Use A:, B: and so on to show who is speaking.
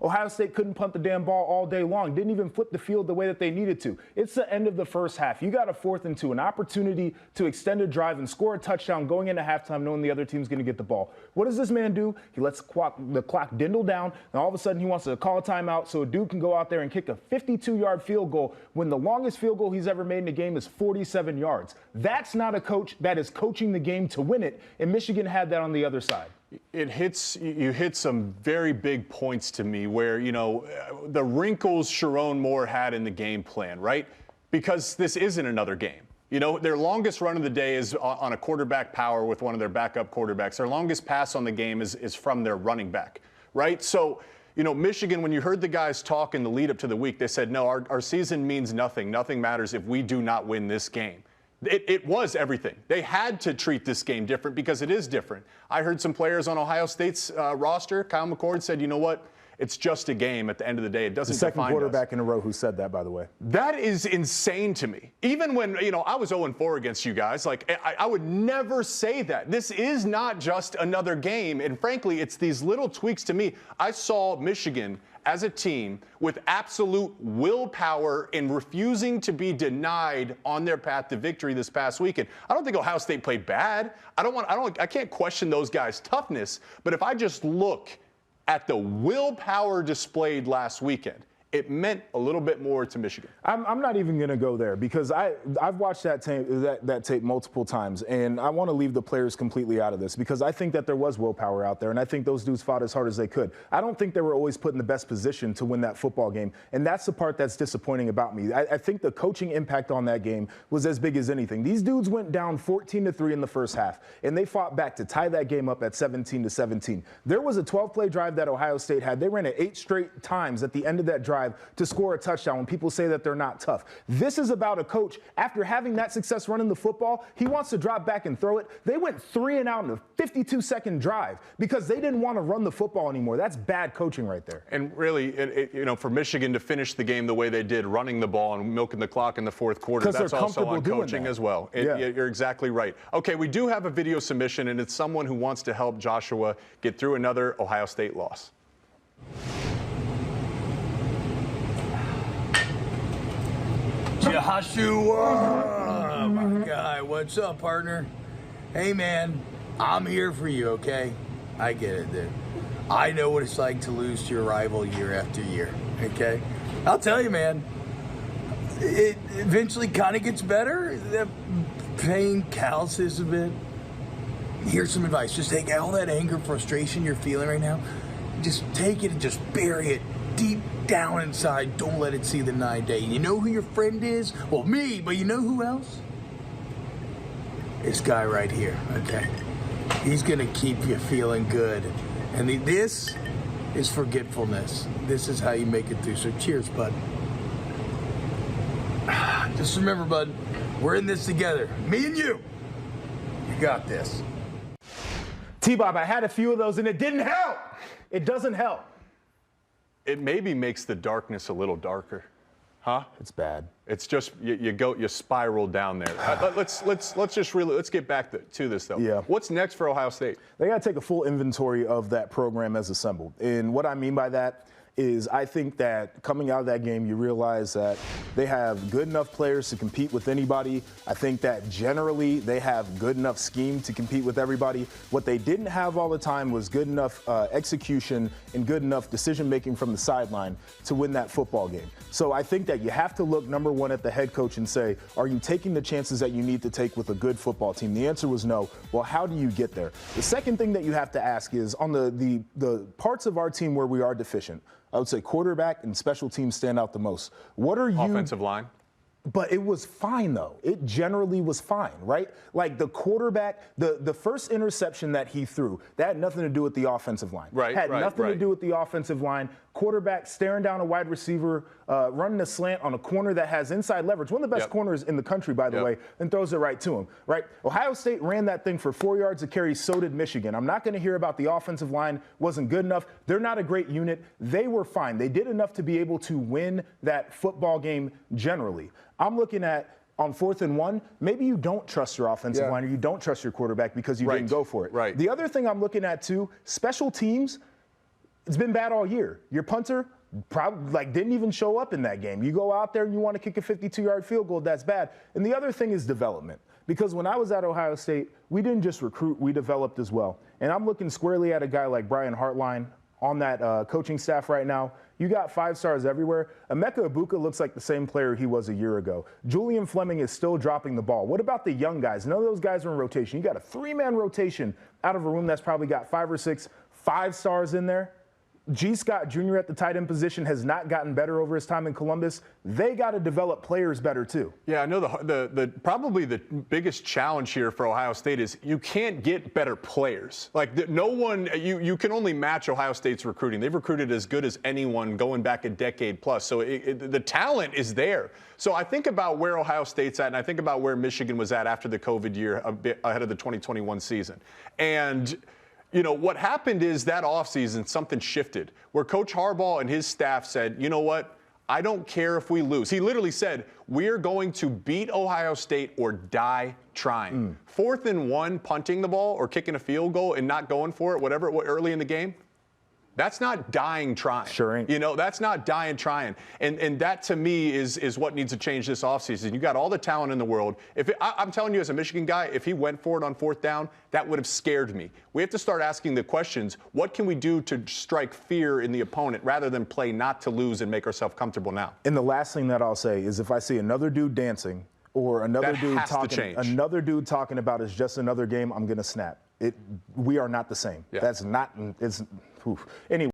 A: Ohio State couldn't punt the damn ball all day long, didn't even flip the field the way that they needed to. It's the end of the first half. You got a 4th and 2, an opportunity to extend a drive and score a touchdown going into halftime knowing the other team's going to get the ball. What does this man do? He lets the clock dwindle down, and all of a sudden he wants to call a timeout so a dude can go out there and kick a 52-yard field goal when the longest field goal he's ever made in a game is 47 yards. That's not a coach that is coaching the game to win it, and Michigan had that on the other side.
B: You hit some very big points to me where, the wrinkles Sharon Moore had in the game plan, right? Because this isn't another game. Their longest run of the day is on a quarterback power with one of their backup quarterbacks. Their longest pass on the game is from their running back, right? So, Michigan, when you heard the guys talk in the lead up to the week, they said, no, our season means nothing. Nothing matters if we do not win this game. It was everything. They had to treat this game different because it is different. I heard some players on Ohio State's roster, Kyle McCord, said, you know what? It's just a game at the end of the day. It doesn't define us.
A: The second quarterback in a row who said that, by the way.
B: That is insane to me. Even when, I was 0-4 against you guys, I would never say that. This is not just another game. And frankly, it's these little tweaks to me. I saw Michigan as a team with absolute willpower in refusing to be denied on their path to victory this past weekend. I don't think Ohio State played bad. I can't question those guys' toughness. But if I just look at the willpower displayed last weekend, it meant a little bit more to Michigan.
A: I'm not even going to go there because I've watched that tape multiple times, and I want to leave the players completely out of this because I think that there was willpower out there, and I think those dudes fought as hard as they could. I don't think they were always put in the best position to win that football game, and that's the part that's disappointing about me. I think the coaching impact on that game was as big as anything. These dudes went down 14-3 in the first half, and they fought back to tie that game up at 17-17. There was a 12-play drive that Ohio State had. They ran it 8 straight times at the end of that drive to score a touchdown when people say that they're not tough. This is about a coach, after having that success running the football, he wants to drop back and throw it. They went 3 and out in a 52-second drive because they didn't want to run the football anymore. That's bad coaching right there.
B: And really, for Michigan to finish the game the way they did, running the ball and milking the clock in the fourth quarter, that's also on coaching as well. You're exactly right. Okay, we do have a video submission, and it's someone who wants to help Joshua get through another Ohio State loss.
C: Joshua, my guy, what's up, partner? Hey, man, I'm here for you, okay? I get it, dude. I know what it's like to lose to your rival year after year, okay? I'll tell you, man, it eventually kind of gets better. The pain calluses a bit. Here's some advice. Just take all that anger, frustration you're feeling right now. Just take it and just bury it deep down inside. Don't let it see the night day. You know who your friend is? Well, me, but you know who else? This guy right here, okay? He's gonna keep you feeling good. And this is forgetfulness. This is how you make it through. So cheers, bud. Just remember, bud, we're in this together. Me and you. You got this.
A: T-Bob, I had a few of those and it didn't help. It doesn't help.
B: It maybe makes the darkness a little darker, huh?
A: It's bad.
B: It's just you spiral down there. Let's get back to this though.
A: Yeah.
B: What's next for Ohio State?
A: They got to take a full inventory of that program as assembled, and what I mean by that is I think that coming out of that game, you realize that they have good enough players to compete with anybody. I think that generally they have good enough scheme to compete with everybody. What they didn't have all the time was good enough execution and good enough decision-making from the sideline to win that football game. So I think that you have to look, number one, at the head coach and say, are you taking the chances that you need to take with a good football team? The answer was no. Well, how do you get there? The second thing that you have to ask is on the parts of our team where we are deficient, I would say quarterback and special teams stand out the most. What are you?
B: Offensive line.
A: But it was fine, though. It generally was fine, right? Like the quarterback, the first interception that he threw, that had nothing to do with the offensive line. Had nothing to do with the offensive line. Quarterback staring down a wide receiver, running a slant on a corner that has inside leverage. One of the best corners in the country, by the way, and throws it right to him, right? Ohio State ran that thing for 4 yards of carry, so did Michigan. I'm not going to hear about the offensive line wasn't good enough. They're not a great unit. They were fine. They did enough to be able to win that football game generally. I'm looking at on 4th and 1, maybe you don't trust your offensive line or you don't trust your quarterback because you didn't go for it.
B: Right.
A: The other thing I'm looking at, too, special teams, It's been bad all year. Your punter probably didn't even show up in that game. You go out there and you want to kick a 52-yard field goal, that's bad. And the other thing is development. Because when I was at Ohio State, we didn't just recruit, we developed as well. And I'm looking squarely at a guy like Brian Hartline on that coaching staff right now. You got 5 stars everywhere. Emeka Ibuka looks like the same player he was a year ago. Julian Fleming is still dropping the ball. What about the young guys? None of those guys are in rotation. You got a 3-man rotation out of a room that's probably got 5 or 6 5-stars in there. G. Scott Jr. at the tight end position has not gotten better over his time in Columbus. They got to develop players better too.
B: Yeah, I know probably the biggest challenge here for Ohio State is you can't get better players. No one, you can only match Ohio State's recruiting. They've recruited as good as anyone going back a decade plus. So the talent is there. So I think about where Ohio State's at, and I think about where Michigan was at after the COVID year, a bit ahead of the 2021 season. And what happened is that offseason, something shifted where Coach Harbaugh and his staff said, you know what? I don't care if we lose. He literally said, we're going to beat Ohio State or die trying. 4th and 1, punting the ball or kicking a field goal and not going for it, whatever, early in the game. That's not dying trying.
A: Sure ain't.
B: That's not dying trying. And that, to me, is what needs to change this offseason. You got all the talent in the world. I'm telling you, as a Michigan guy, if he went for it on 4th down, that would have scared me. We have to start asking the questions, what can we do to strike fear in the opponent rather than play not to lose and make ourselves comfortable now?
A: And the last thing that I'll say is if I see another dude dancing or another dude talking about it's just another game, I'm going to snap. We are not the same.
B: Yeah.
A: That's not, anyway.